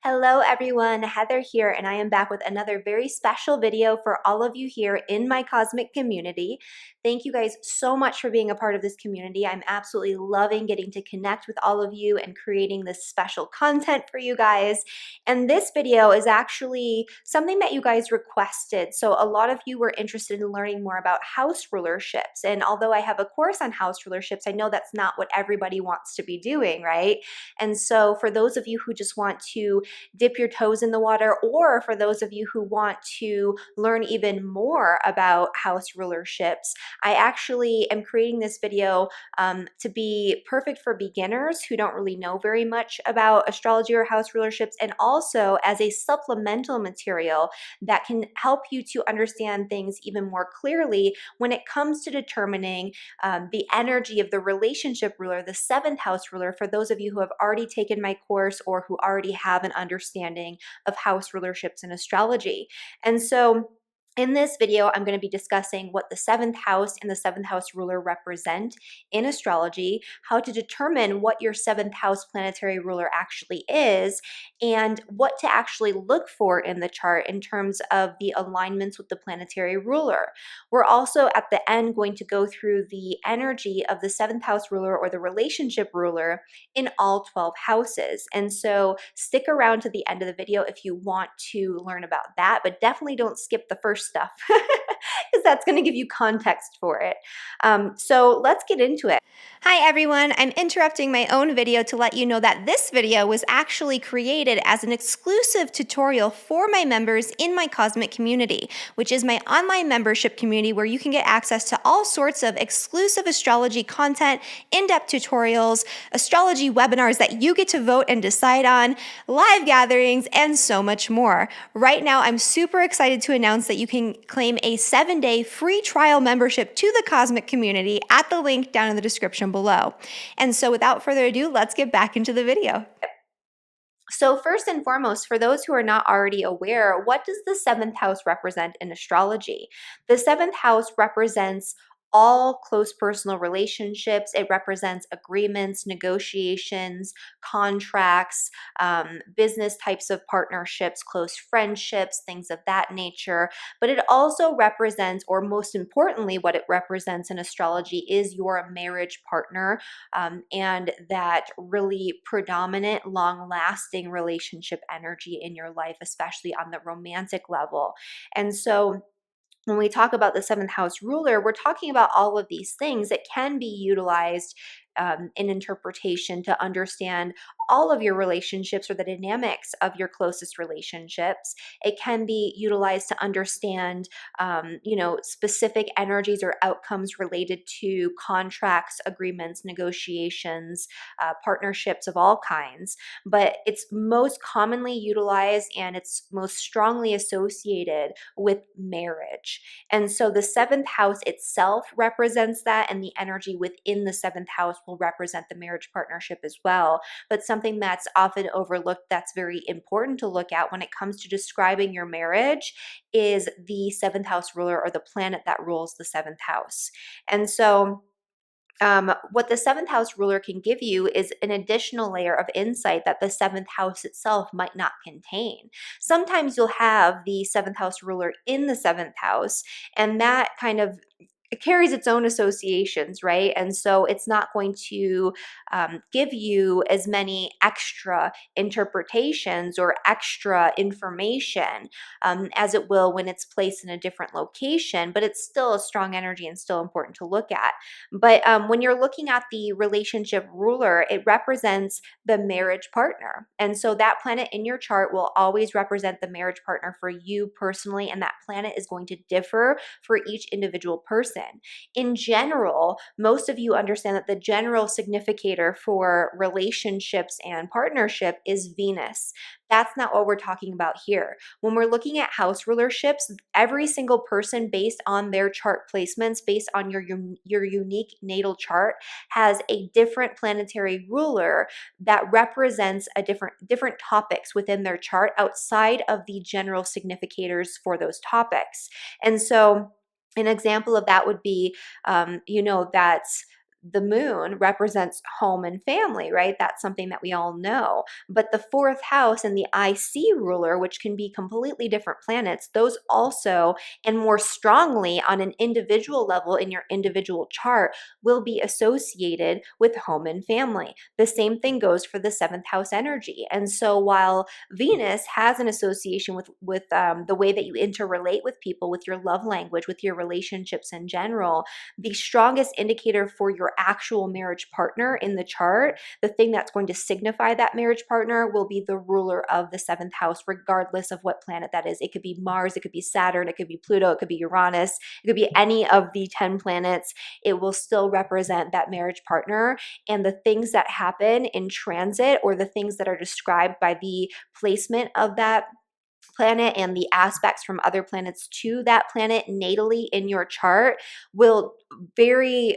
Hello everyone, Heather here, and I am back with another very special video for all of you here in my cosmic community. Thank you guys so much for being a part of this community. I'm absolutely loving getting to connect with all of you and creating this special content for you guys. And this video is actually something that you guys requested. So a lot of you were interested in learning more about house rulerships. And although I have a course on house rulerships, I know that's not what everybody wants to be doing, right? And so for those of you who just want to dip your toes in the water, or for those of you who want to learn even more about house rulerships, I actually am creating this video to be perfect for beginners who don't really know very much about astrology or house rulerships, and also as a supplemental material that can help you to understand things even more clearly when it comes to determining the energy of the relationship ruler, the seventh house ruler, for those of you who have already taken my course or who already have an understanding of house rulerships and astrology. And so in this video, I'm going to be discussing what the seventh house and the seventh house ruler represent in astrology, how to determine what your seventh house planetary ruler actually is, and what to actually look for in the chart in terms of the alignments with the planetary ruler. We're also at the end going to go through the energy of the seventh house ruler or the relationship ruler in all 12 houses. And so stick around to the end of the video if you want to learn about that, but definitely don't skip the first stuff because that's going to give you context for it. So let's get into it. Hi everyone, I'm interrupting my own video to let you know that this video was actually created as an exclusive tutorial for my members in my cosmic community, which is my online membership community where you can get access to all sorts of exclusive astrology content, in-depth tutorials, astrology webinars that you get to vote and decide on, live gatherings, and so much more. Right now, I'm super excited to announce that you can claim a 7-day free trial membership to the cosmic community at the link down in the description below. And so without further ado, let's get back into the video. So first and foremost, for those who are not already aware, what does the seventh house represent in astrology? The seventh house represents all close personal relationships. It represents agreements, negotiations, contracts, business types of partnerships, close friendships, things of that nature. But it also represents, or most importantly, what it represents in astrology is your marriage partner, and that really predominant, long-lasting relationship energy in your life, especially on the romantic level. And so when we talk about the seventh house ruler, we're talking about all of these things that can be utilized in interpretation to understand all of your relationships or the dynamics of your closest relationships. It can be utilized to understand, specific energies or outcomes related to contracts, agreements, negotiations, partnerships of all kinds. But it's most commonly utilized and it's most strongly associated with marriage. And so the seventh house itself represents that, and the energy within the seventh house will represent the marriage partnership as well. But something that's often overlooked that's very important to look at when it comes to describing your marriage is the seventh house ruler, or the planet that rules the seventh house. And so what the seventh house ruler can give you is an additional layer of insight that the seventh house itself might not contain. Sometimes you'll have the seventh house ruler in the seventh house, and that kind of it carries its own associations, right? And so it's not going to give you as many extra interpretations or extra information as it will when it's placed in a different location, but it's still a strong energy and still important to look at. But when you're looking at the relationship ruler, it represents the marriage partner. And so that planet in your chart will always represent the marriage partner for you personally, and that planet is going to differ for each individual person. In general, most of you understand that the general significator for relationships and partnership is Venus. That's not what we're talking about here. When we're looking at house rulerships, every single person, based on their chart placements, based on your unique natal chart, has a different planetary ruler that represents a different topics within their chart outside of the general significators for those topics. And so an example of that would be, that's the moon represents home and family, right? That's something that we all know. But the fourth house and the IC ruler, which can be completely different planets, those also, and more strongly on an individual level in your individual chart, will be associated with home and family. The same thing goes for the seventh house energy. And so while Venus has an association with the way that you interrelate with people, with your love language, with your relationships in general, the strongest indicator for your actual marriage partner in the chart, the thing that's going to signify that marriage partner, will be the ruler of the seventh house, regardless of what planet that is. It could be Mars, it could be Saturn, it could be Pluto, it could be Uranus, it could be any of the 10 planets. It will still represent that marriage partner, and the things that happen in transit, or the things that are described by the placement of that planet and the aspects from other planets to that planet natally in your chart, will very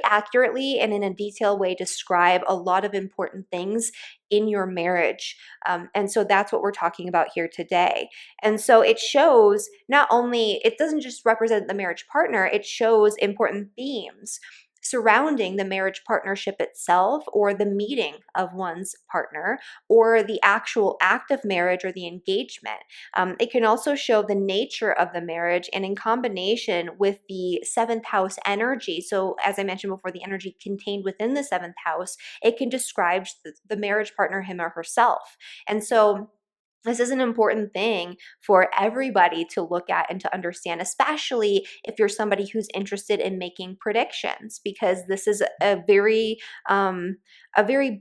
accurately and in a detailed way describe a lot of important things in your marriage. And so that's what we're talking about here today. And so it shows, not only, it doesn't just represent the marriage partner, it shows important themes surrounding the marriage partnership itself, or the meeting of one's partner, or the actual act of marriage or the engagement. It can also show the nature of the marriage, and in combination with the seventh house energy. So as I mentioned before, the energy contained within the seventh house, it can describe the marriage partner, him or herself. And so this is an important thing for everybody to look at and to understand, especially if you're somebody who's interested in making predictions, because this is a very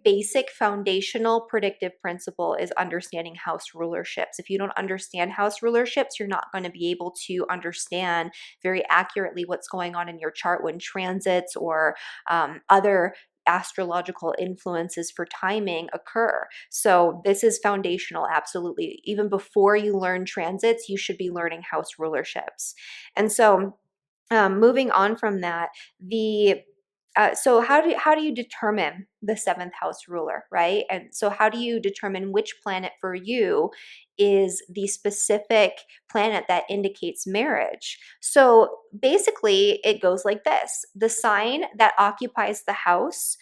basic foundational predictive principle is understanding house rulerships. If you don't understand house rulerships, you're not going to be able to understand very accurately what's going on in your chart when transits or other astrological influences for timing occur. So this is foundational, absolutely. Even before you learn transits, you should be learning house rulerships. And so moving on from that, so how do you determine the seventh house ruler, right? And so how do you determine which planet for you is the specific planet that indicates marriage? So basically, it goes like this: the sign that occupies the house.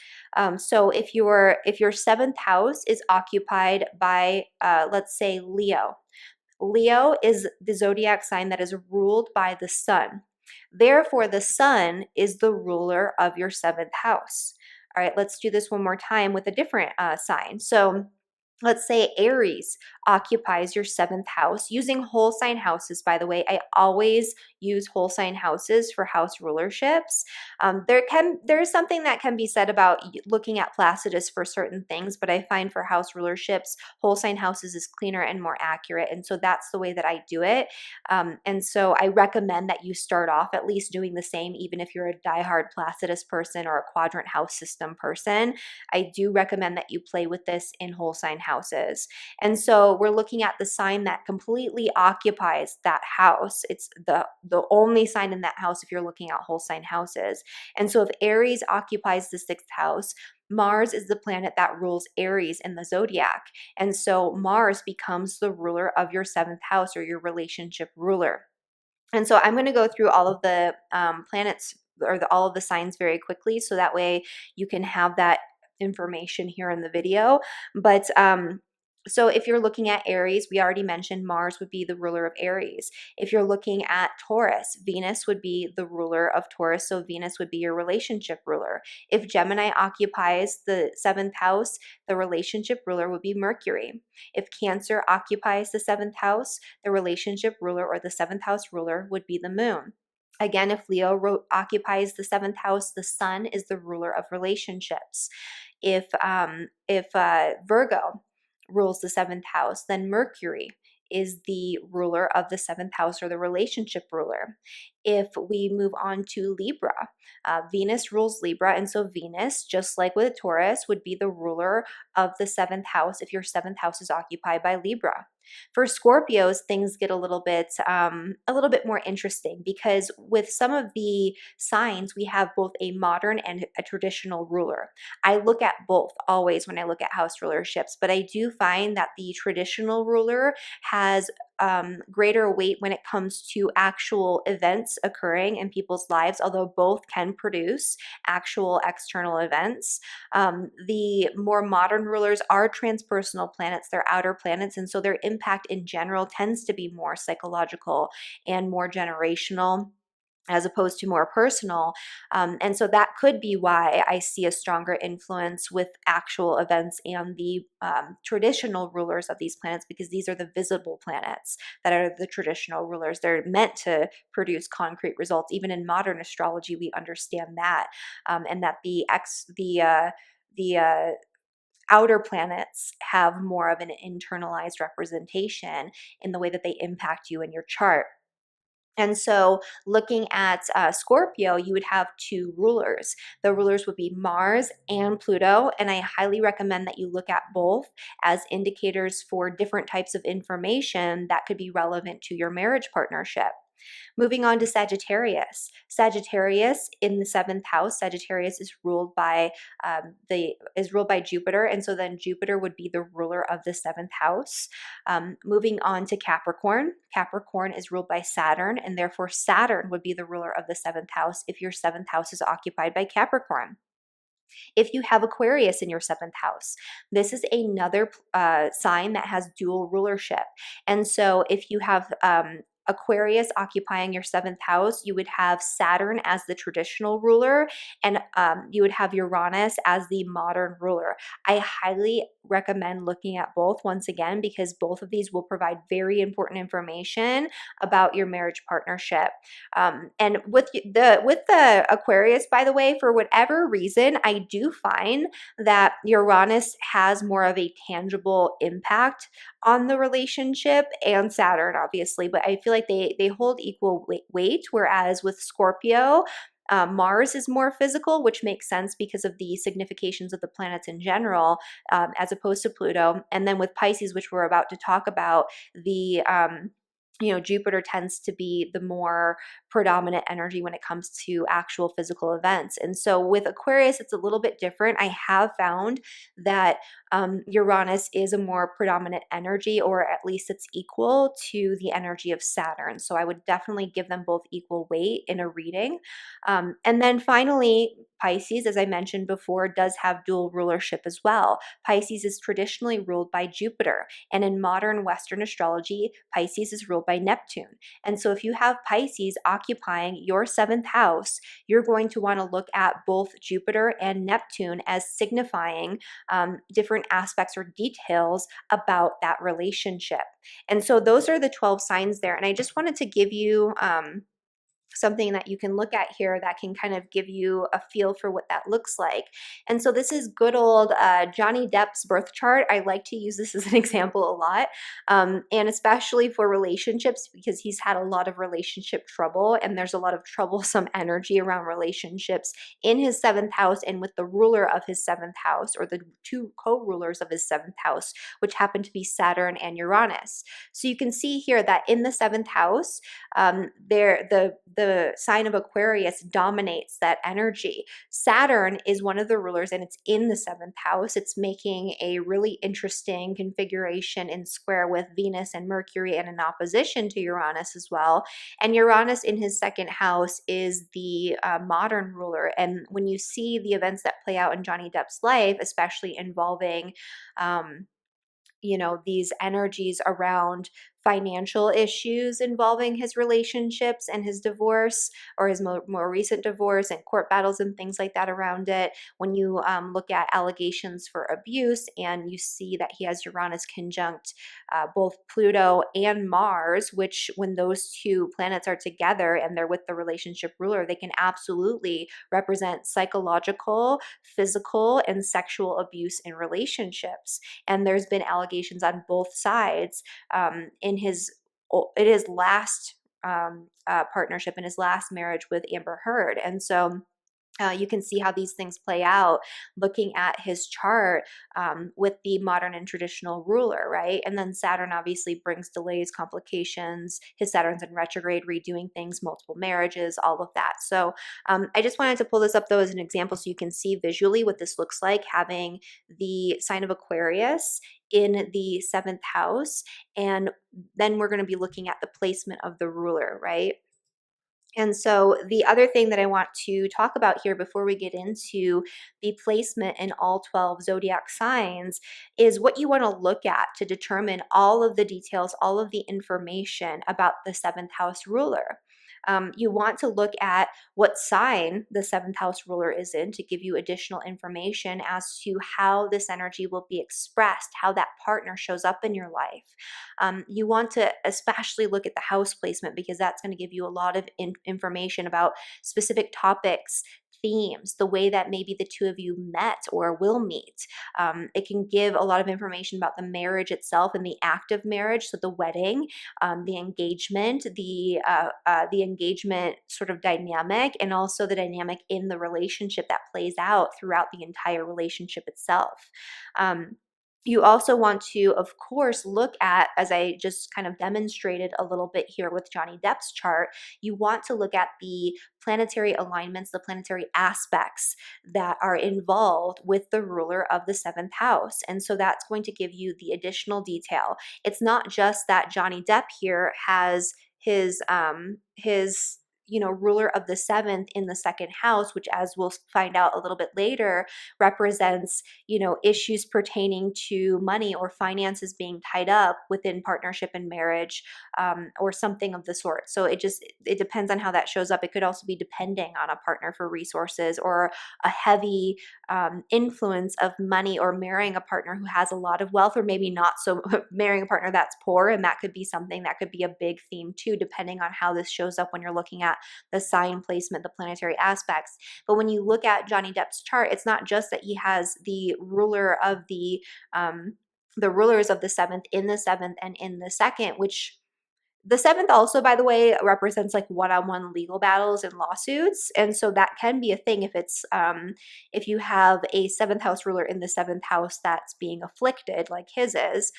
So if your seventh house is occupied by, let's say, Leo. Leo is the zodiac sign that is ruled by the sun. Therefore, the sun is the ruler of your seventh house. All right, let's do this one more time with a different sign. So let's say Aries occupies your seventh house, using whole sign houses. By the way, I always use whole sign houses for house rulerships. There is something that can be said about looking at Placidus for certain things, but I find for house rulerships, whole sign houses is cleaner and more accurate, and so that's the way that I do it. And so I recommend that you start off at least doing the same, even if you're a diehard Placidus person or a quadrant house system person. I do recommend that you play with this in whole sign houses. And so we're looking at the sign that completely occupies that house. It's the only sign in that house if you're looking at whole sign houses. And so if Aries occupies the sixth house, Mars is the planet that rules Aries in the zodiac. And so Mars becomes the ruler of your seventh house, or your relationship ruler. And so I'm going to go through all of the planets, or all of the signs very quickly, so that way you can have that information here in the video. But so if you're looking at Aries, we already mentioned Mars would be the ruler of Aries. If you're looking at Taurus, Venus would be the ruler of Taurus, so Venus would be your relationship ruler. If Gemini occupies the seventh house, the relationship ruler would be Mercury. If Cancer occupies the seventh house, the relationship ruler, or the seventh house ruler, would be the moon. Again, if Leo occupies the seventh house, the sun is the ruler of relationships. If Virgo rules the seventh house, then Mercury is the ruler of the seventh house, or the relationship ruler. If we move on to Libra, Venus rules Libra, and so Venus, just like with Taurus, would be the ruler of the seventh house if your seventh house is occupied by Libra. For Scorpios, things get a little bit more interesting, because with some of the signs, we have both a modern and a traditional ruler. I look at both always when I look at house rulerships, but I do find that the traditional ruler has greater weight when it comes to actual events occurring in people's lives, although both can produce actual external events. The more modern rulers are transpersonal planets, they're outer planets, and so their impact in general tends to be more psychological and more generational as opposed to more personal. And so that could be why I see a stronger influence with actual events and the traditional rulers of these planets, because these are the visible planets that are the traditional rulers. They're meant to produce concrete results. Even in modern astrology, we understand that, and that the outer planets have more of an internalized representation in the way that they impact you in your chart. And so, looking at Scorpio, you would have two rulers. The rulers would be Mars and Pluto, and I highly recommend that you look at both as indicators for different types of information that could be relevant to your marriage partnership. Moving on to Sagittarius. Sagittarius in the seventh house. Sagittarius is ruled by Jupiter, and so then Jupiter would be the ruler of the seventh house. Moving on to Capricorn. Capricorn is ruled by Saturn, and therefore Saturn would be the ruler of the seventh house if your seventh house is occupied by Capricorn. If you have Aquarius in your seventh house, this is another sign that has dual rulership. And so if you have Aquarius occupying your seventh house, you would have Saturn as the traditional ruler, and you would have Uranus as the modern ruler. I highly recommend looking at both once again, because both of these will provide very important information about your marriage partnership. And with the Aquarius, by the way, for whatever reason, I do find that Uranus has more of a tangible impact on the relationship, and Saturn, obviously, but I feel like they hold equal weight. Whereas with Scorpio, Mars is more physical, which makes sense because of the significations of the planets in general, as opposed to Pluto. And then with Pisces, which we're about to talk about, the Jupiter tends to be the more predominant energy when it comes to actual physical events. And so with Aquarius, it's a little bit different. I have found that Uranus is a more predominant energy, or at least it's equal to the energy of Saturn. So I would definitely give them both equal weight in a reading. And then finally, Pisces, as I mentioned before, does have dual rulership as well. Pisces is traditionally ruled by Jupiter, and in modern Western astrology, Pisces is ruled by Neptune. And so if you have Pisces occupying your seventh house, you're going to want to look at both Jupiter and Neptune as signifying different aspects or details about that relationship. And so those are the 12 signs there. And I just wanted to give you something that you can look at here that can kind of give you a feel for what that looks like. And so this is good old Johnny Depp's birth chart. I like to use this as an example a lot, and especially for relationships, because he's had a lot of relationship trouble, and there's a lot of troublesome energy around relationships in his seventh house and with the ruler of his seventh house, or the two co-rulers of his seventh house, which happen to be Saturn and Uranus. So you can see here that in the seventh house, the sign of Aquarius dominates that energy. Saturn is one of the rulers, and it's in the seventh house. It's making a really interesting configuration in square with Venus and Mercury, and in opposition to Uranus as well. And Uranus in his second house is the modern ruler. And when you see the events that play out in Johnny Depp's life, especially involving these energies around financial issues involving his relationships and his divorce, or his more recent divorce, and court battles and things like that around it. When you look at allegations for abuse, and you see that he has Uranus conjunct both Pluto and Mars, which when those two planets are together and they're with the relationship ruler, they can absolutely represent psychological, physical, and sexual abuse in relationships. And there's been allegations on both sides in his last partnership, in his last marriage with Amber Heard. And so You can see how these things play out looking at his chart with the modern and traditional ruler, right? And then Saturn obviously brings delays, complications. His Saturn's in retrograde, redoing things, multiple marriages, all of that. So I just wanted to pull this up though as an example so you can see visually what this looks like, having the sign of Aquarius in the seventh house. And then we're going to be looking at the placement of the ruler, right? And so the other thing that I want to talk about here before we get into the placement in all 12 zodiac signs is what you want to look at to determine all of the details, all of the information about the seventh house ruler. You want to look at what sign the seventh house ruler is in to give you additional information as to how this energy will be expressed, how that partner shows up in your life. You want to especially look at the house placement because that's going to give you a lot of information about specific topics, themes, the way that maybe the two of you met or will meet. It can give a lot of information about the marriage itself and the act of marriage, so the wedding, the engagement sort of dynamic, and also the dynamic in the relationship that plays out throughout the entire relationship itself. You also want to, of course, look at, as I just kind of demonstrated a little bit here with Johnny Depp's chart, you want to look at the planetary alignments, the planetary aspects that are involved with the ruler of the seventh house. And so that's going to give you the additional detail. It's not just that Johnny Depp here has his ruler of the seventh in the second house, which, as we'll find out a little bit later, represents issues pertaining to money or finances being tied up within partnership and marriage, or something of the sort. So it depends on how that shows up. It could also be depending on a partner for resources, or a heavy influence of money, or marrying a partner who has a lot of wealth, or maybe not so marrying a partner that's poor. And that could be something that could be a big theme too, depending on how this shows up when you're looking at the sign placement, the planetary aspects. But when you look at Johnny Depp's chart, it's not just that he has the ruler of the rulers of the seventh in the seventh and in the second, which the seventh also, by the way, represents like one-on-one legal battles and lawsuits. And so that can be a thing if you have a seventh house ruler in the seventh house that's being afflicted, like his is,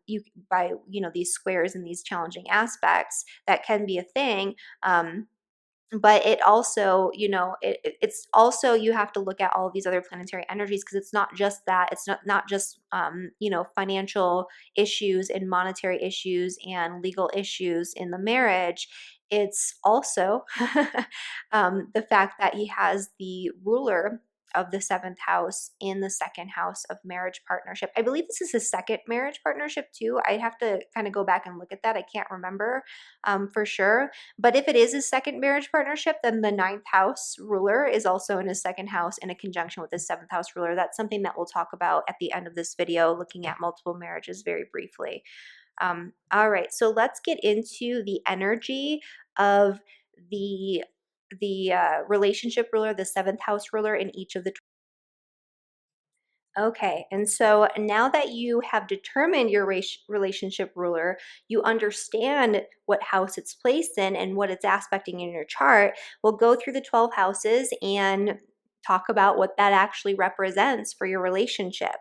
these squares and these challenging aspects, that can be a thing. But it also, it's also, you have to look at all of these other planetary energies, because it's not just that. It's not just financial issues and monetary issues and legal issues in the marriage. It's also the fact that he has the ruler of the seventh house in the second house of marriage partnership. I believe this is his second marriage partnership too. I have to kind of go back and look at that. I can't remember for sure. But if it is his second marriage partnership, then the ninth house ruler is also in his second house in a conjunction with his seventh house ruler. That's something that we'll talk about at the end of this video, looking at multiple marriages very briefly. All right, so let's get into the energy of the relationship ruler, the seventh house ruler in each of the. Okay, and so now that you have determined your relationship ruler, you understand what house it's placed in and what it's aspecting in your chart. We'll go through the 12 houses and talk about what that actually represents for your relationship.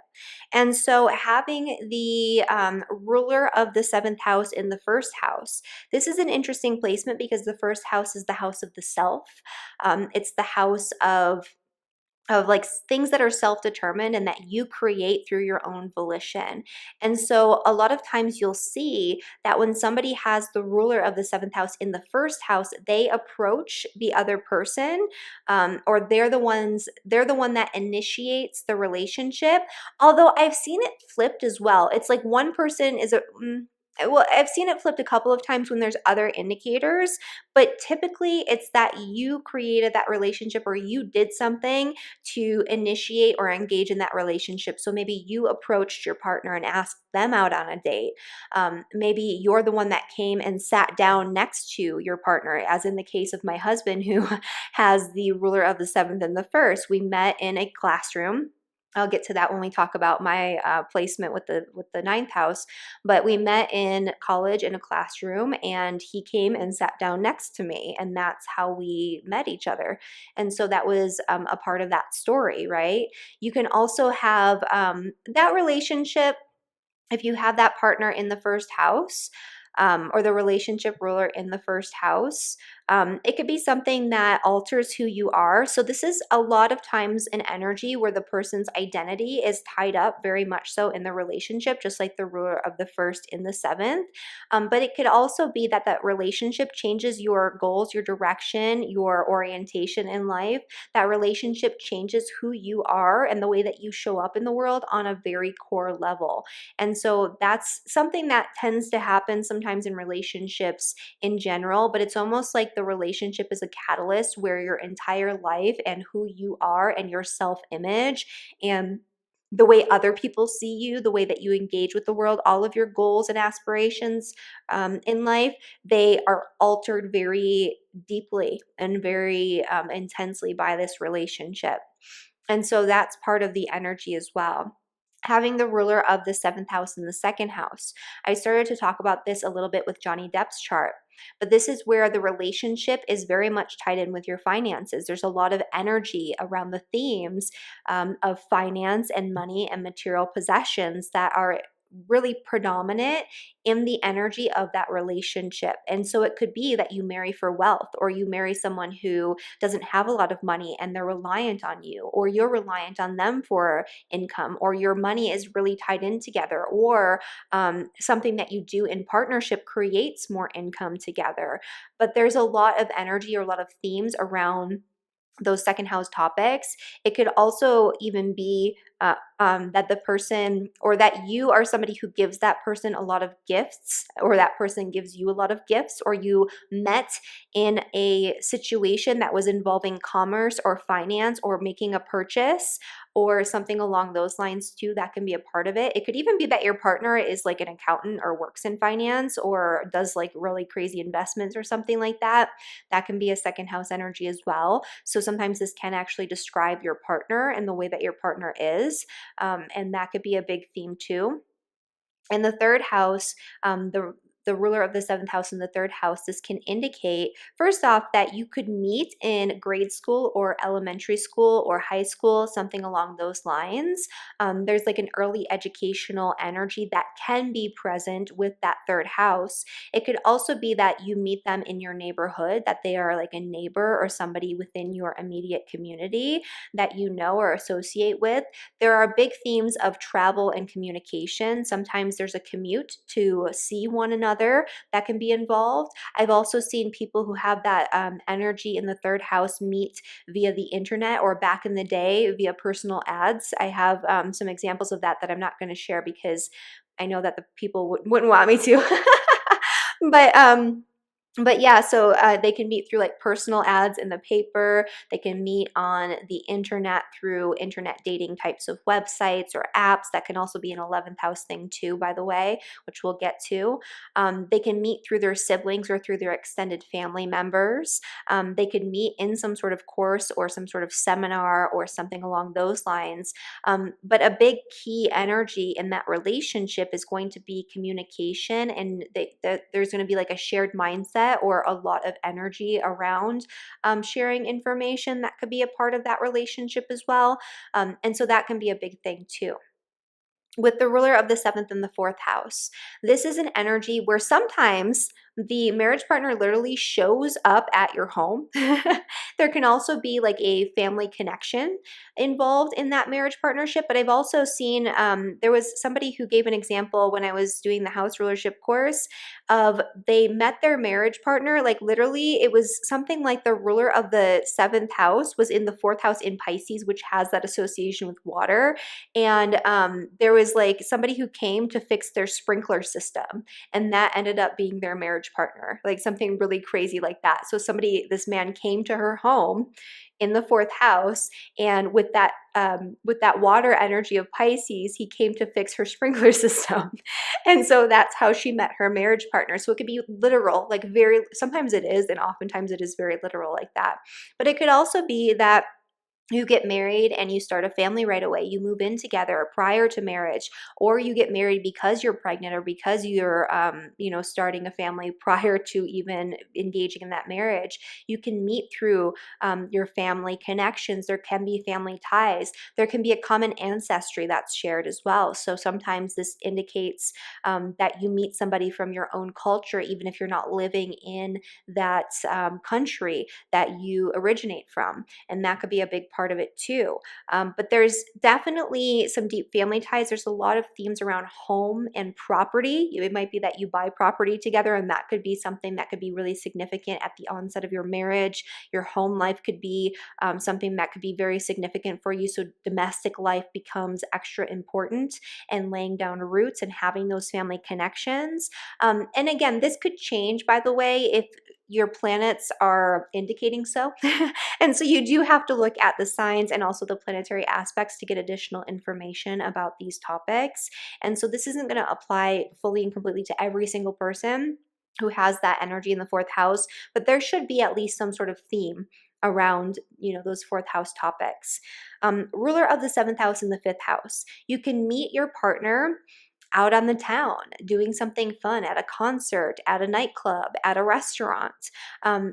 And so having the ruler of the seventh house in the first house, this is an interesting placement because the first house is the house of the self. It's the house of like things that are self-determined and that you create through your own volition. And so a lot of times you'll see that when somebody has the ruler of the seventh house in the first house, they approach the other person, or they're the one that initiates the relationship. Although I've seen it flipped as well. It's like one person is well, I've seen it flipped a couple of times when there's other indicators, but typically it's that you created that relationship, or you did something to initiate or engage in that relationship. So maybe you approached your partner and asked them out on a date. Maybe you're the one that came and sat down next to your partner, as in the case of my husband, who has the ruler of the seventh and the first. We met in a classroom. I'll get to that when we talk about my placement with the ninth house. But we met in college in a classroom, and he came and sat down next to me, and that's how we met each other. And so that was a part of that story, right? You can also have that relationship if you have that partner in the first house, or the relationship ruler in the first house, it could be something that alters who you are. So, this is a lot of times an energy where the person's identity is tied up very much so in the relationship, just like the ruler of the first in the seventh. But it could also be that that relationship changes your goals, your direction, your orientation in life. That relationship changes who you are and the way that you show up in the world on a very core level. And so that's something that tends to happen sometimes in relationships in general, but it's almost like the relationship is a catalyst where your entire life and who you are and your self image and the way other people see you, the way that you engage with the world, all of your goals and aspirations in life, they are altered very deeply and very intensely by this relationship. And so that's part of the energy as well. Having the ruler of the seventh house in the second house. I started to talk about this a little bit with Johnny Depp's chart, but this is where the relationship is very much tied in with your finances. There's a lot of energy around the themes of finance and money and material possessions that are really predominant in the energy of that relationship. And so it could be that you marry for wealth, or you marry someone who doesn't have a lot of money and they're reliant on you, or you're reliant on them for income, or your money is really tied in together, or something that you do in partnership creates more income together. But there's a lot of energy or a lot of themes around those second house topics. It could also even be that the person, or that you are somebody who gives that person a lot of gifts, or that person gives you a lot of gifts, or you met in a situation that was involving commerce or finance or making a purchase or something along those lines too. That can be a part of it. It could even be that your partner is like an accountant or works in finance or does like really crazy investments or something like that. That can be a second house energy as well. So sometimes this can actually describe your partner and the way that your partner is. And that could be a big theme too. In the third house, the ruler of the seventh house in the third house, this can indicate, first off, that you could meet in grade school or elementary school or high school, something along those lines. There's like an early educational energy that can be present with that third house. It could also be that you meet them in your neighborhood, that they are like a neighbor or somebody within your immediate community that you know or associate with. There are big themes of travel and communication. Sometimes there's a commute to see one another that can be involved. I've also seen people who have that energy in the third house meet via the internet, or back in the day via personal ads. I have some examples of that I'm not going to share because I know that the people wouldn't want me to. but but yeah, so they can meet through like personal ads in the paper. They can meet on the internet through internet dating types of websites or apps. That can also be an 11th house thing too, by the way, which we'll get to. They can meet through their siblings or through their extended family members. They could meet in some sort of course or some sort of seminar or something along those lines. But a big key energy in that relationship is going to be communication, and there's going to be like a shared mindset or a lot of energy around sharing information that could be a part of that relationship as well. And so that can be a big thing too. With the ruler of the seventh and the fourth house, this is an energy where sometimes the marriage partner literally shows up at your home. There can also be like a family connection involved in that marriage partnership. But I've also seen, there was somebody who gave an example when I was doing the house rulership course of they met their marriage partner. Like literally, it was something like the ruler of the seventh house was in the fourth house in Pisces, which has that association with water. And there was like somebody who came to fix their sprinkler system, and that ended up being their marriage partner, like something really crazy like that. So this man came to her home in the fourth house, and with that water energy of Pisces, he came to fix her sprinkler system. And so that's how she met her marriage partner. So it could be literal, like sometimes it is, and oftentimes it is very literal like that. But it could also be that You get married and you start a family right away. You move in together prior to marriage, or you get married because you're pregnant or because you're, starting a family prior to even engaging in that marriage. You can meet through your family connections. There can be family ties. There can be a common ancestry that's shared as well. So sometimes this indicates that you meet somebody from your own culture, even if you're not living in that country that you originate from, and that could be a big part of it too. But there's definitely some deep family ties. There's a lot of themes around home and property. It might be that you buy property together, and that could be something that could be really significant at the onset of your marriage. Your home life could be something that could be very significant for you. So domestic life becomes extra important, and laying down roots and having those family connections. And again, this could change, by the way, if your planets are indicating so. And so you do have to look at the signs and also the planetary aspects to get additional information about these topics. And so this isn't going to apply fully and completely to every single person who has that energy in the fourth house, but there should be at least some sort of theme around those fourth house topics. Ruler of the seventh house and the fifth house, you can meet your partner out on the town, doing something fun at a concert, at a nightclub, at a restaurant.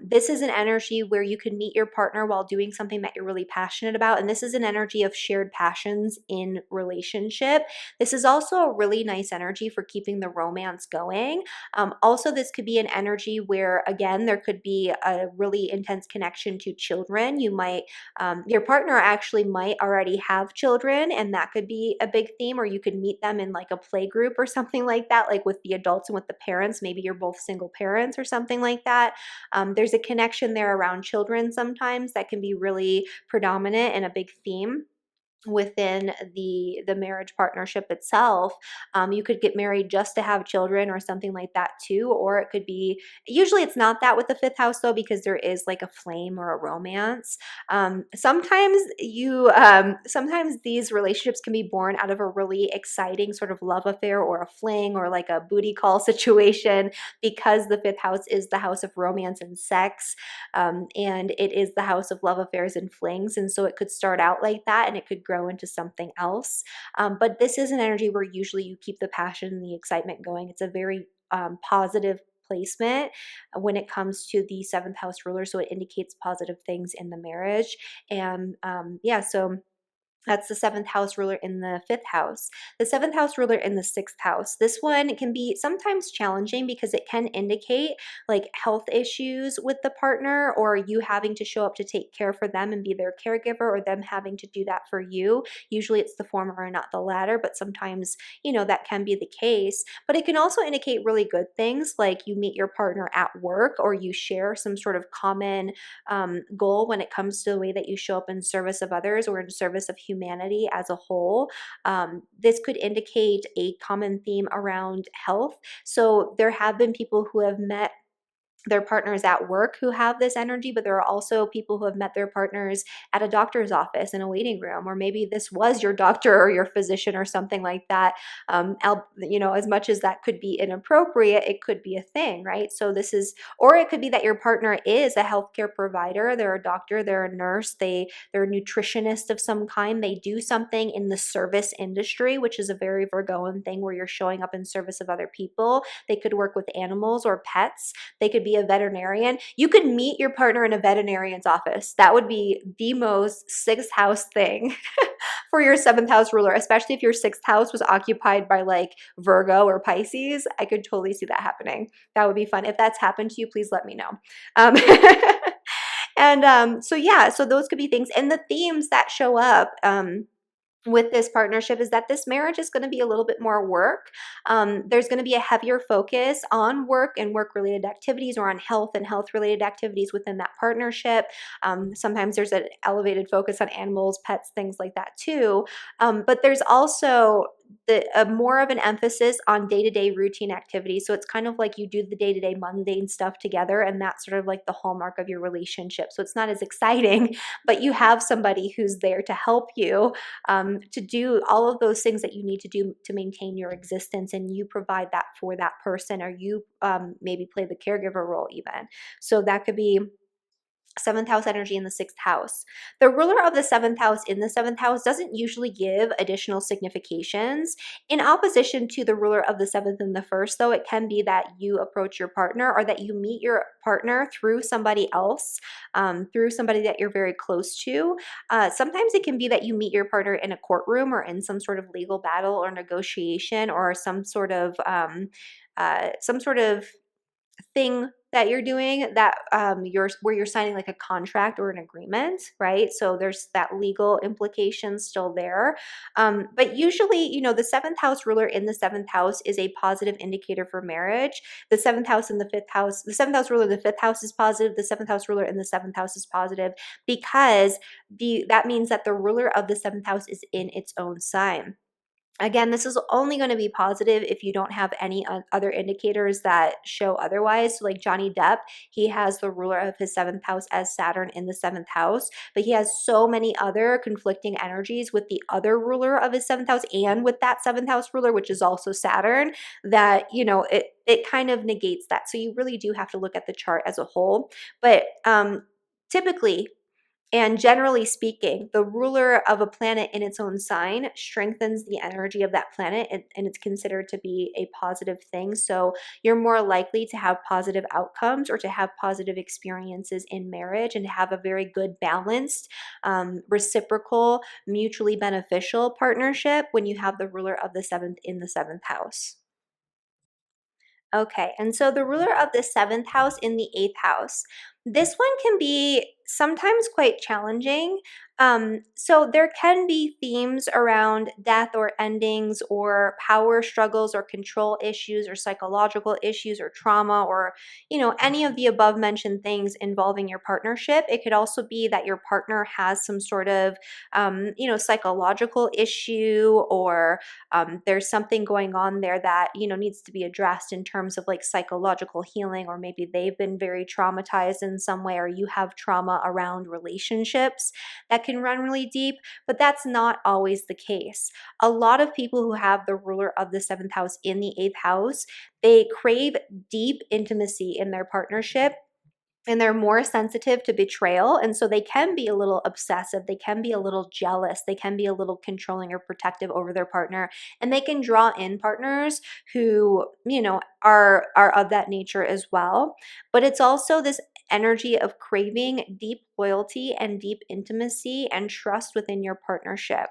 This is an energy where you can meet your partner while doing something that you're really passionate about. And this is an energy of shared passions in relationship. This is also a really nice energy for keeping the romance going. Also, this could be an energy where, again, there could be a really intense connection to children. Your partner actually might already have children, and that could be a big theme, or you could meet them in like a play group or something like that, like with the adults and with the parents. Maybe you're both single parents or something like that. There's a connection there around children sometimes that can be really predominant and a big theme within the marriage partnership itself. You could get married just to have children or something like that too, or it could be, usually it's not that with the fifth house though, because there is like a flame or a romance. Sometimes these relationships can be born out of a really exciting sort of love affair or a fling or like a booty call situation, because the fifth house is the house of romance and sex, and it is the house of love affairs and flings. And so it could start out like that and it could grow into something else. But this is an energy where usually you keep the passion and the excitement going. It's a very positive placement when it comes to the seventh house ruler. So it indicates positive things in the marriage. And so that's the seventh house ruler in the fifth house. The seventh house ruler in the sixth house. This one can be sometimes challenging because it can indicate like health issues with the partner, or you having to show up to take care for them and be their caregiver, or them having to do that for you. Usually it's the former and not the latter, but sometimes, that can be the case. But it can also indicate really good things, like you meet your partner at work, or you share some sort of common goal when it comes to the way that you show up in service of others or in service of humanity as a whole. This could indicate a common theme around health. So there have been people who have met their partners at work who have this energy, but there are also people who have met their partners at a doctor's office in a waiting room, or maybe this was your doctor or your physician or something like that. As much as that could be inappropriate, it could be a thing, right? So this is, or it could be that your partner is a healthcare provider. They're a doctor, they're a nurse, they're a nutritionist of some kind. They do something in the service industry, which is a very Virgoan thing where you're showing up in service of other people. They could work with animals or pets. They could be a veterinarian. You could meet your partner in a veterinarian's office. That would be the most sixth house thing for your seventh house ruler, especially if your sixth house was occupied by like Virgo or Pisces. I could totally see that happening. That would be fun. If that's happened to you, please let me know. Um, so those could be things. And the themes that show up with this partnership is that this marriage is going to be a little bit more work. There's going to be a heavier focus on work and work-related activities, or on health and health-related activities within that partnership. Sometimes there's an elevated focus on animals, pets, things like that too. But there's also more of an emphasis on day-to-day routine activities. So it's kind of like you do the day-to-day mundane stuff together, and that's sort of like the hallmark of your relationship. So it's not as exciting, but you have somebody who's there to help you to do all of those things that you need to do to maintain your existence, and you provide that for that person, or you maybe play the caregiver role even. So that could be seventh house energy in the sixth house. The ruler of the seventh house in the seventh house doesn't usually give additional significations. In opposition to the ruler of the seventh in the first, though, it can be that you approach your partner or that you meet your partner through somebody else, through somebody that you're very close to. Sometimes it can be that you meet your partner in a courtroom or in some sort of legal battle or negotiation or some sort of thing that you're doing that you're where you're signing like a contract or an agreement, right? So there's that legal implication still there. But usually, the seventh house ruler in the seventh house is a positive indicator for marriage. The seventh house in the fifth house, the seventh house ruler in the fifth house is positive. The seventh house ruler in the seventh house is positive because that means that the ruler of the seventh house is in its own sign. Again, this is only going to be positive if you don't have any other indicators that show otherwise. So, like Johnny Depp, he has the ruler of his seventh house as Saturn in the seventh house, but he has so many other conflicting energies with the other ruler of his seventh house and with that seventh house ruler, which is also Saturn, that, it kind of negates that. So, you really do have to look at the chart as a whole. But typically, and generally speaking, the ruler of a planet in its own sign strengthens the energy of that planet, and it's considered to be a positive thing. So you're more likely to have positive outcomes or to have positive experiences in marriage and to have a very good, balanced, reciprocal, mutually beneficial partnership when you have the ruler of the seventh in the seventh house. Okay, and so the ruler of the seventh house in the eighth house. This one can be sometimes quite challenging. So there can be themes around death or endings or power struggles or control issues or psychological issues or trauma or, any of the above mentioned things involving your partnership. It could also be that your partner has some sort of, psychological issue or there's something going on there that needs to be addressed in terms of like psychological healing, or maybe they've been very traumatized in some way, or you have trauma around relationships that can run really deep. But that's not always the case. A lot of people who have the ruler of the seventh house in the eighth house, they crave deep intimacy in their partnership, and they're more sensitive to betrayal. And so they can be a little obsessive. They can be a little jealous. They can be a little controlling or protective over their partner. And they can draw in partners who, are of that nature as well. But it's also this energy of craving deep loyalty and deep intimacy and trust within your partnership.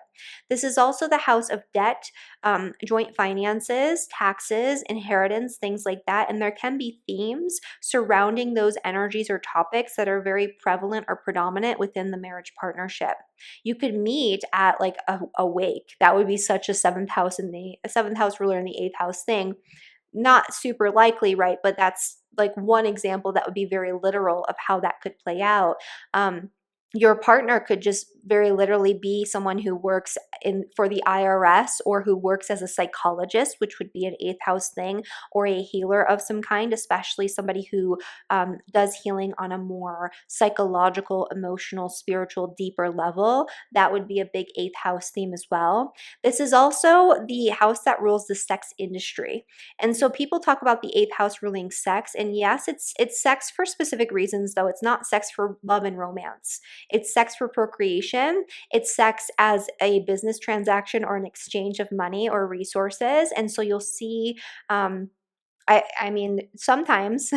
This is also the house of debt, joint finances, taxes, inheritance, things like that. And there can be themes surrounding those energies or topics that are very prevalent or predominant within the marriage partnership. You could meet at like a wake. That would be such a seventh house ruler in the eighth house thing. Not super likely, right? But that's like one example that would be very literal of how that could play out. Your partner could just very literally be someone who works in for the IRS or who works as a psychologist, which would be an eighth house thing, or a healer of some kind, especially somebody who does healing on a more psychological, emotional, spiritual, deeper level. That would be a big eighth house theme as well. This is also the house that rules the sex industry. And so people talk about the eighth house ruling sex, and yes, it's sex for specific reasons, though it's not sex for love and romance. It's sex for procreation. It's sex as a business transaction or an exchange of money or resources. And so you'll see I mean, sometimes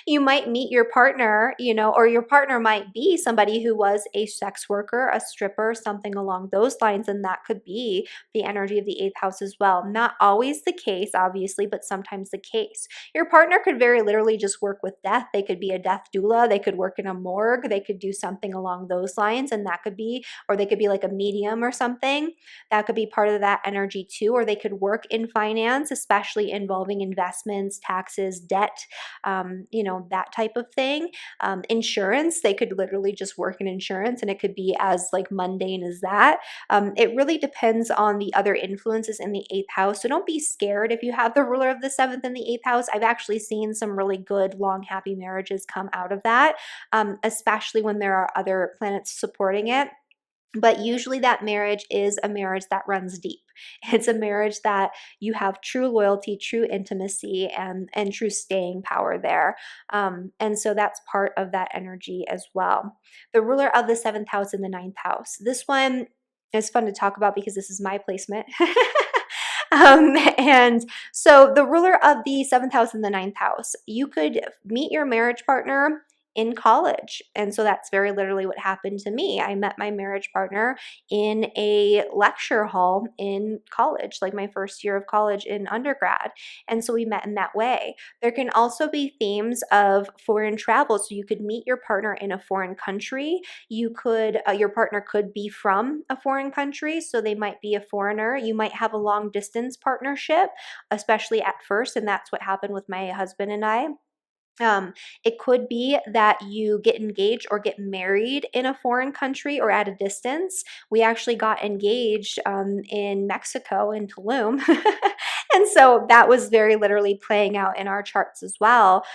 you might meet your partner, or your partner might be somebody who was a sex worker, a stripper, something along those lines, and that could be the energy of the eighth house as well. Not always the case, obviously, but sometimes the case. Your partner could very literally just work with death. They could be a death doula. They could work in a morgue. They could do something along those lines, and that could be, or they could be like a medium or something. That could be part of that energy too, or they could work in finance, especially involving investments, taxes, debt, that type of thing. Insurance, they could literally just work in insurance, and it could be as like mundane as that. It really depends on the other influences in the eighth house. So don't be scared if you have the ruler of the seventh in the eighth house. I've actually seen some really good, long, happy marriages come out of that, especially when there are other planets supporting it. But usually that marriage is a marriage that runs deep. It's a marriage that you have true loyalty, true intimacy, and true staying power there. And so that's part of that energy as well. The ruler of the seventh house and the ninth house. This one is fun to talk about because this is my placement. And so the ruler of the seventh house and the ninth house, you could meet your marriage partner in college. And so that's very literally what happened to me. I met my marriage partner in a lecture hall in college, like my first year of college in undergrad. And so we met in that way. There can also be themes of foreign travel. So you could meet your partner in a foreign country. You could, your partner could be from a foreign country. So they might be a foreigner. You might have a long distance partnership, especially at first. And that's what happened with my husband and I. It could be that you get engaged or get married in a foreign country or at a distance. We actually got engaged in Mexico, in Tulum. And so that was very literally playing out in our charts as well.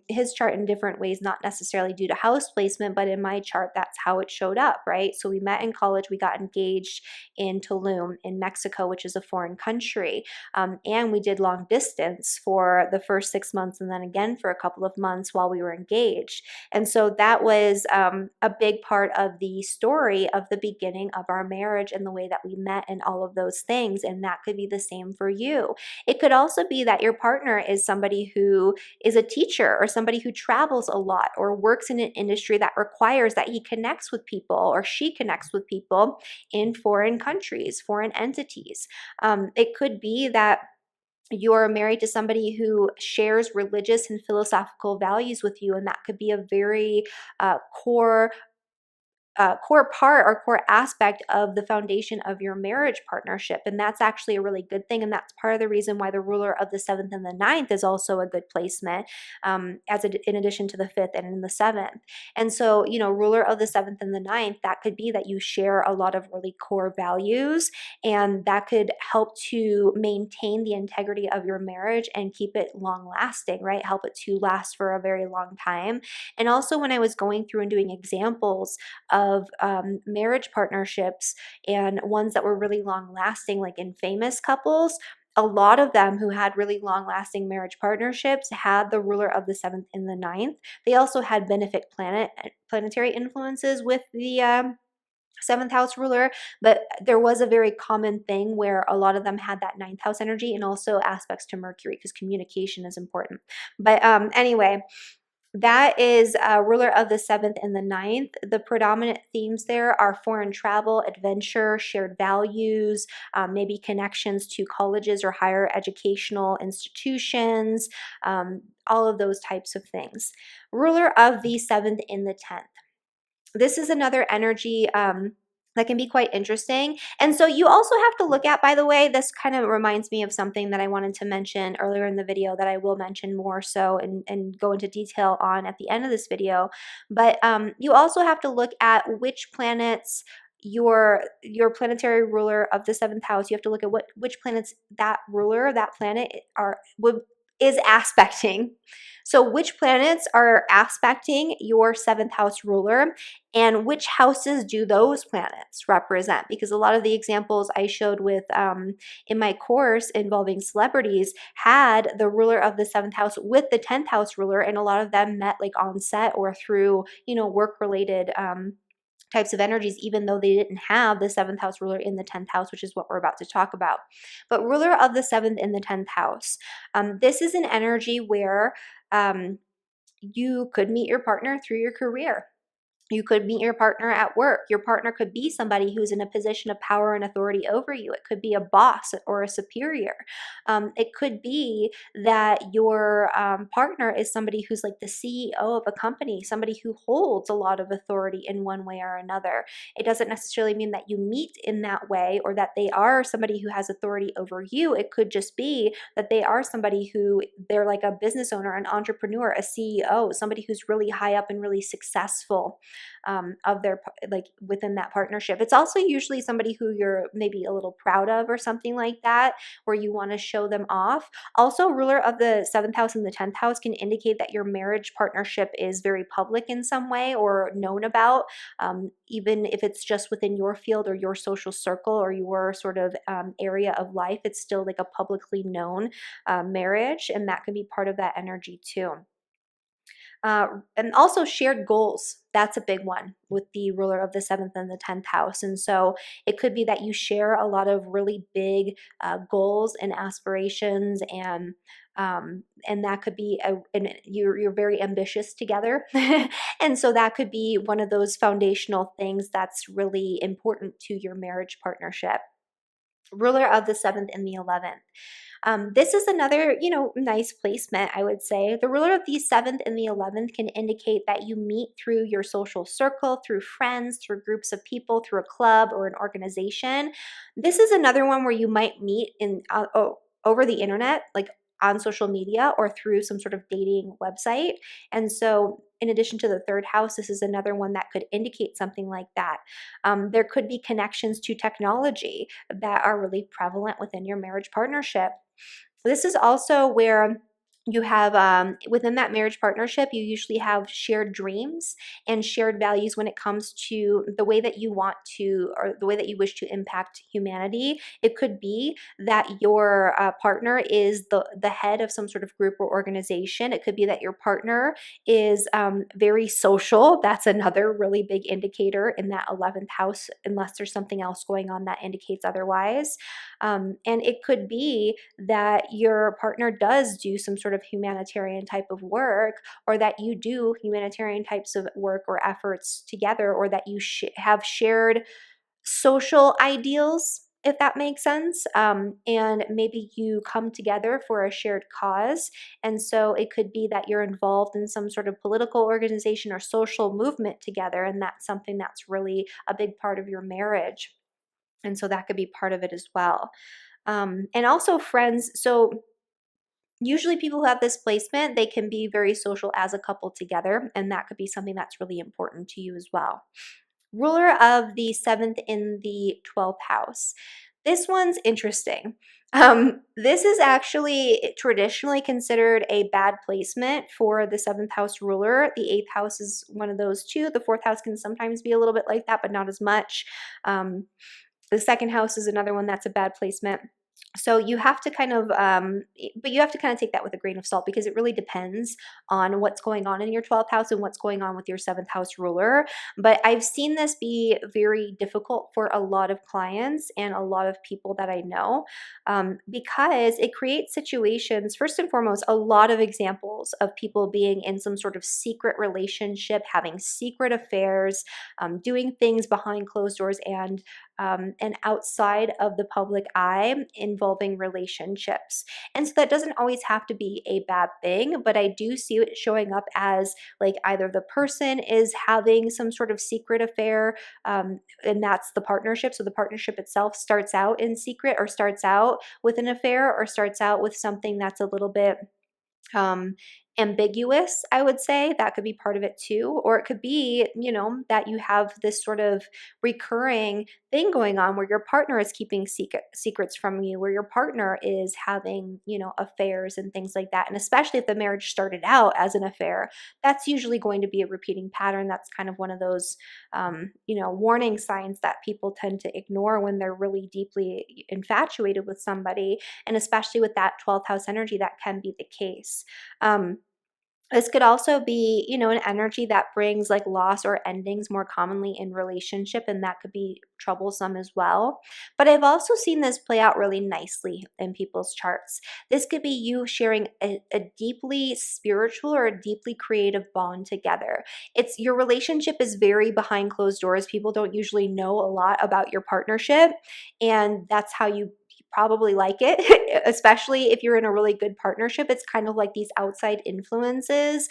His chart in different ways, not necessarily due to house placement, but in my chart, that's how it showed up, right? So we met in college, we got engaged in Tulum, in Mexico, which is a foreign country. And we did long distance for the first 6 months and then again for a couple of months while we were engaged. And so that was a big part of the story of the beginning of our marriage and the way that we met and all of those things. And that could be the same for you. It could also be that your partner is somebody who is a teacher or somebody who travels a lot or works in an industry that requires that he connects with people or she connects with people in foreign countries, foreign entities. It could be that you're married to somebody who shares religious and philosophical values with you, and that could be a very core part or core aspect of the foundation of your marriage partnership. And that's actually a really good thing. And that's part of the reason why the ruler of the seventh and the ninth is also a good placement, in addition to the fifth and in the seventh. And so, ruler of the seventh and the ninth, that could be that you share a lot of really core values, and that could help to maintain the integrity of your marriage and keep it long lasting, right? Help it to last for a very long time. And also, when I was going through and doing examples of marriage partnerships and ones that were really long lasting, like in famous couples, a lot of them who had really long lasting marriage partnerships had the ruler of the seventh and the ninth. They also had planetary influences with the seventh house ruler, but there was a very common thing where a lot of them had that ninth house energy and also aspects to Mercury because communication is important. But anyway, that is ruler of the seventh and the ninth. The predominant themes there are foreign travel, adventure, shared values, maybe connections to colleges or higher educational institutions, all of those types of things. Ruler of the seventh in the 10th. This is another energy that can be quite interesting. And so you also have to look at, by the way, this kind of reminds me of something that I wanted to mention earlier in the video that I will mention more so and go into detail on at the end of this video. But you also have to look at which planets your planetary ruler of the seventh house. You have to look at which planets that ruler, that planet is aspecting. So which planets are aspecting your seventh house ruler, and which houses do those planets represent? Because a lot of the examples I showed with in my course involving celebrities had the ruler of the seventh house with the 10th house ruler, and a lot of them met like on set or through work related types of energies, even though they didn't have the seventh house ruler in the 10th house, which is what we're about to talk about. But ruler of the seventh in the 10th house, this is an energy where you could meet your partner through your career. You could meet your partner at work. Your partner could be somebody who's in a position of power and authority over you. It could be a boss or a superior. It could be that your partner is somebody who's like the CEO of a company, somebody who holds a lot of authority in one way or another. It doesn't necessarily mean that you meet in that way or that they are somebody who has authority over you. It could just be that they are somebody who they're like a business owner, an entrepreneur, a CEO, somebody who's really high up and really successful. of their, like within that partnership. It's also usually somebody who you're maybe a little proud of or something like that, where you want to show them off. Also, ruler of the 7th house and the 10th house can indicate that your marriage partnership is very public in some way or known about, even if it's just within your field or your social circle or your sort of area of life. It's still like a publicly known marriage, and that can be part of that energy too. And also shared goals. That's a big one with the ruler of the 7th and the 10th house. And so it could be that you share a lot of really big goals and aspirations, and that could be and you're very ambitious together. And so that could be one of those foundational things that's really important to your marriage partnership. Ruler of the 7th and the 11th. This is another, nice placement, I would say. The ruler of the 7th and the 11th can indicate that you meet through your social circle, through friends, through groups of people, through a club or an organization. This is another one where you might meet over the internet, like on social media or through some sort of dating website. And so in addition to the 3rd house, this is another one that could indicate something like that. There could be connections to technology that are really prevalent within your marriage partnership. This is also where you have, within that marriage partnership, you usually have shared dreams and shared values when it comes to the way that you want to, or the way that you wish to impact humanity. It could be that your partner is the head of some sort of group or organization. It could be that your partner is very social. That's another really big indicator in that 11th house, unless there's something else going on that indicates otherwise. And it could be that your partner does do some sort of humanitarian type of work, or that you do humanitarian types of work or efforts together, or that you have shared social ideals, if that makes sense. And maybe you come together for a shared cause. And so it could be that you're involved in some sort of political organization or social movement together, and that's something that's really a big part of your marriage. And so that could be part of it as well. And also friends. So usually people who have this placement, they can be very social as a couple together, and that could be something that's really important to you as well. Ruler of the 7th in the 12th house. This one's interesting. This is actually traditionally considered a bad placement for the 7th house ruler. The 8th house is one of those too. The 4th house can sometimes be a little bit like that, but not as much. The 2nd house is another one that's a bad placement. So you have to kind of, but you have to kind of take that with a grain of salt, because it really depends on what's going on in your 12th house and what's going on with your 7th house ruler. But I've seen this be very difficult for a lot of clients and a lot of people that I know, because it creates situations, first and foremost, a lot of examples of people being in some sort of secret relationship, having secret affairs, doing things behind closed doors and outside of the public eye involving relationships. And so that doesn't always have to be a bad thing, but I do see it showing up as like either the person is having some sort of secret affair, and that's the partnership. So the partnership itself starts out in secret, or starts out with an affair, or starts out with something that's a little bit um, ambiguous, I would say. That could be part of it too. Or it could be, that you have this sort of recurring thing going on where your partner is keeping secrets from you, where your partner is having, affairs and things like that. And especially if the marriage started out as an affair, that's usually going to be a repeating pattern. That's kind of one of those, warning signs that people tend to ignore when they're really deeply infatuated with somebody. And especially with that 12th house energy, that can be the case. This could also be, an energy that brings like loss or endings more commonly in relationship, and that could be troublesome as well. But I've also seen this play out really nicely in people's charts. This could be you sharing a deeply spiritual or a deeply creative bond together. It's your relationship is very behind closed doors. People don't usually know a lot about your partnership, and that's how you probably like it, especially if you're in a really good partnership. It's kind of like these outside influences.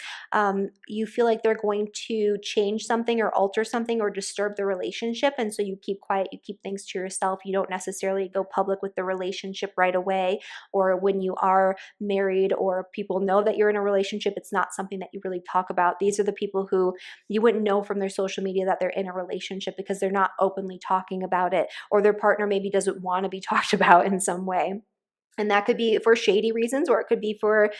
You feel like they're going to change something or alter something or disturb the relationship. And so you keep quiet, you keep things to yourself. You don't necessarily go public with the relationship right away, or when you are married or people know that you're in a relationship, it's not something that you really talk about. These are the people who you wouldn't know from their social media that they're in a relationship because they're not openly talking about it, or their partner maybe doesn't want to be talked about in some way. And that could be for shady reasons, or it could be for,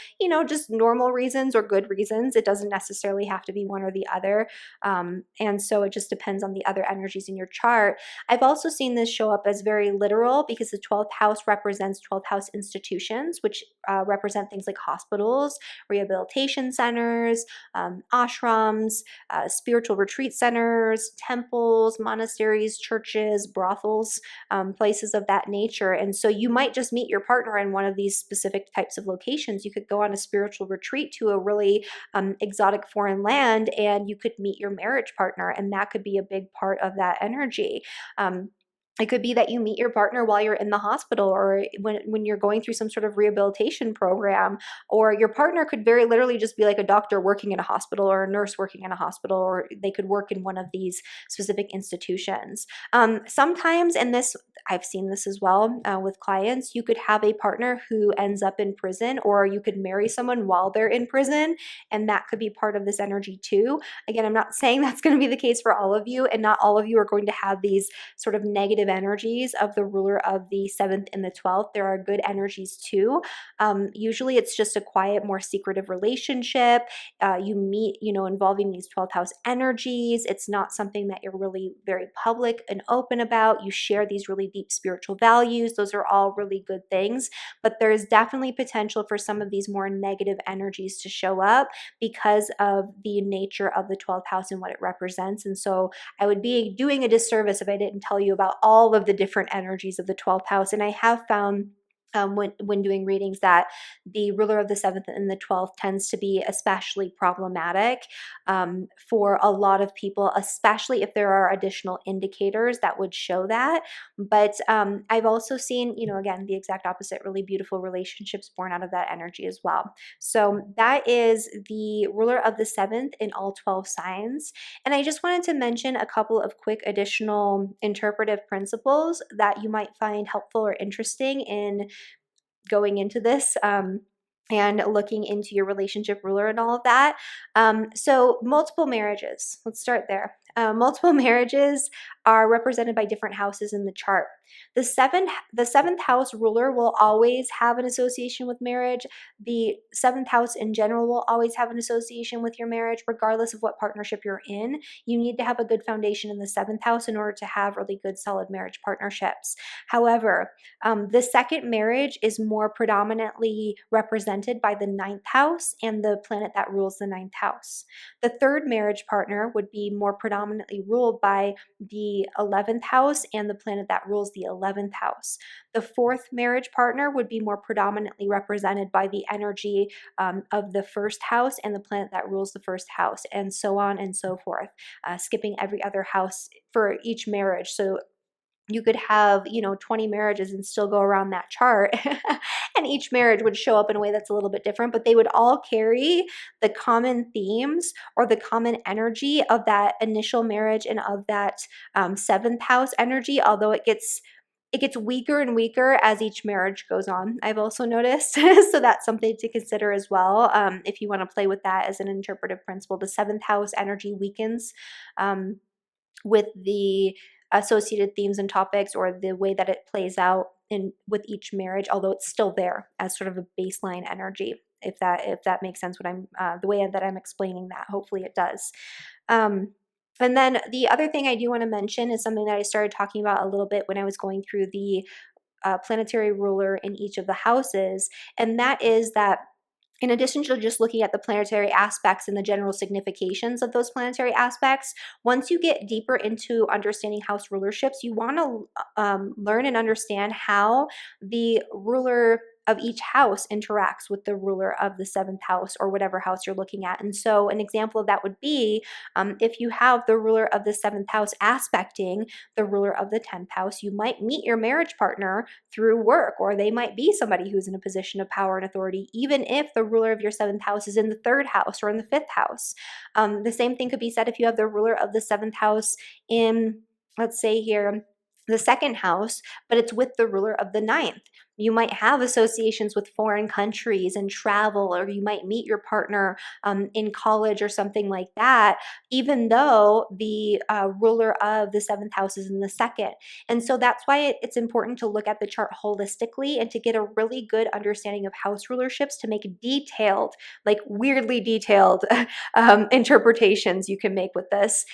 just normal reasons or good reasons. It doesn't necessarily have to be one or the other. And so it just depends on the other energies in your chart. I've also seen this show up as very literal because the 12th house represents 12th house institutions, which represent things like hospitals, rehabilitation centers, ashrams, spiritual retreat centers, temples, monasteries, churches, brothels, places of that nature. And so you might just meet your partner in one of these specific types of locations. You could go on a spiritual retreat to a really exotic foreign land, and you could meet your marriage partner, and that could be a big part of that energy. It could be that you meet your partner while you're in the hospital, or when you're going through some sort of rehabilitation program, or your partner could very literally just be like a doctor working in a hospital or a nurse working in a hospital, or they could work in one of these specific institutions. Sometimes, and this I've seen this as well with clients, you could have a partner who ends up in prison, or you could marry someone while they're in prison, and that could be part of this energy too. Again, I'm not saying that's going to be the case for all of you, and not all of you are going to have these sort of negative energies of the ruler of the 7th and the 12th. There are good energies too. Usually it's just a quiet, more secretive relationship. You meet, involving these 12th house energies. It's not something that you're really very public and open about. You share these really deep spiritual values. Those are all really good things, but there is definitely potential for some of these more negative energies to show up because of the nature of the 12th house and what it represents. And so I would be doing a disservice if I didn't tell you about all of the different energies of the 12th house. And I have found when doing readings that the ruler of the 7th and the 12th tends to be especially problematic for a lot of people, especially if there are additional indicators that would show that. But I've also seen, again, the exact opposite, really beautiful relationships born out of that energy as well. So that is the ruler of the 7th in all 12 signs. And I just wanted to mention a couple of quick additional interpretive principles that you might find helpful or interesting in going into this. And looking into your relationship ruler and all of that. So multiple marriages, let's start there. Multiple marriages are represented by different houses in the chart. The seventh house ruler will always have an association with marriage. The 7th house in general will always have an association with your marriage, regardless of what partnership you're in. You need to have a good foundation in the 7th house in order to have really good, solid marriage partnerships. However, the second marriage is more predominantly represented by the 9th house and the planet that rules the 9th house. The third marriage partner would be more predominantly ruled by the 11th house and the planet that rules the 11th house. The fourth marriage partner would be more predominantly represented by the energy of the first house and the planet that rules the first house, and so on and so forth, skipping every other house for each marriage. So you could have, 20 marriages and still go around that chart and each marriage would show up in a way that's a little bit different, but they would all carry the common themes or the common energy of that initial marriage and of that 7th house energy, although it gets weaker and weaker as each marriage goes on, I've also noticed. So that's something to consider as well. If you want to play with that as an interpretive principle, the 7th house energy weakens with the associated themes and topics, or the way that it plays out in with each marriage, although it's still there as sort of a baseline energy. If that makes sense, what I'm the way that I'm explaining that, hopefully it does. And then the other thing I do want to mention is something that I started talking about a little bit when I was going through the planetary ruler in each of the houses, and that is that in addition to just looking at the planetary aspects and the general significations of those planetary aspects, once you get deeper into understanding house rulerships, you want to learn and understand how the ruler of each house interacts with the ruler of the seventh house or whatever house you're looking at. And so an example of that would be if you have the ruler of the seventh house aspecting the ruler of the 10th house, you might meet your marriage partner through work, or they might be somebody who's in a position of power and authority, even if the ruler of your seventh house is in the third house or in the fifth house. The same thing could be said if you have the ruler of the seventh house in, let's say here, the second house, but it's with the ruler of the ninth. You might have associations with foreign countries and travel, or you might meet your partner in college or something like that, even though the ruler of the seventh house is in the second. And so that's why it's important to look at the chart holistically and to get a really good understanding of house rulerships to make detailed, like weirdly detailed interpretations you can make with this,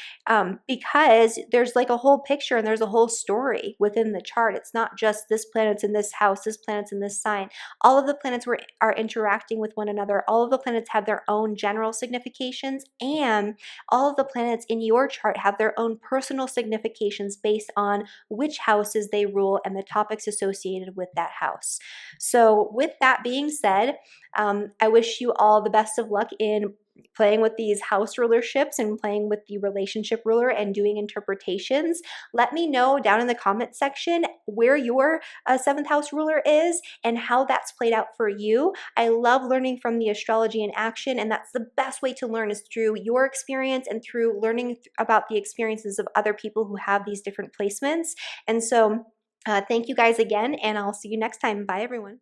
because there's like a whole picture and there's a whole story within the chart. It's not just this planet's in this house, this planet's in this sign. All of the planets are interacting with one another. All of the planets have their own general significations, and all of the planets in your chart have their own personal significations based on which houses they rule and the topics associated with that house. So with that being said, I wish you all the best of luck in playing with these house rulerships and playing with the relationship ruler and doing interpretations. Let me know down in the comment section where your seventh house ruler is and how that's played out for you. I love learning from the astrology in action, and that's the best way to learn is through your experience and through learning about the experiences of other people who have these different placements. And so thank you guys again, and I'll see you next time. Bye, everyone.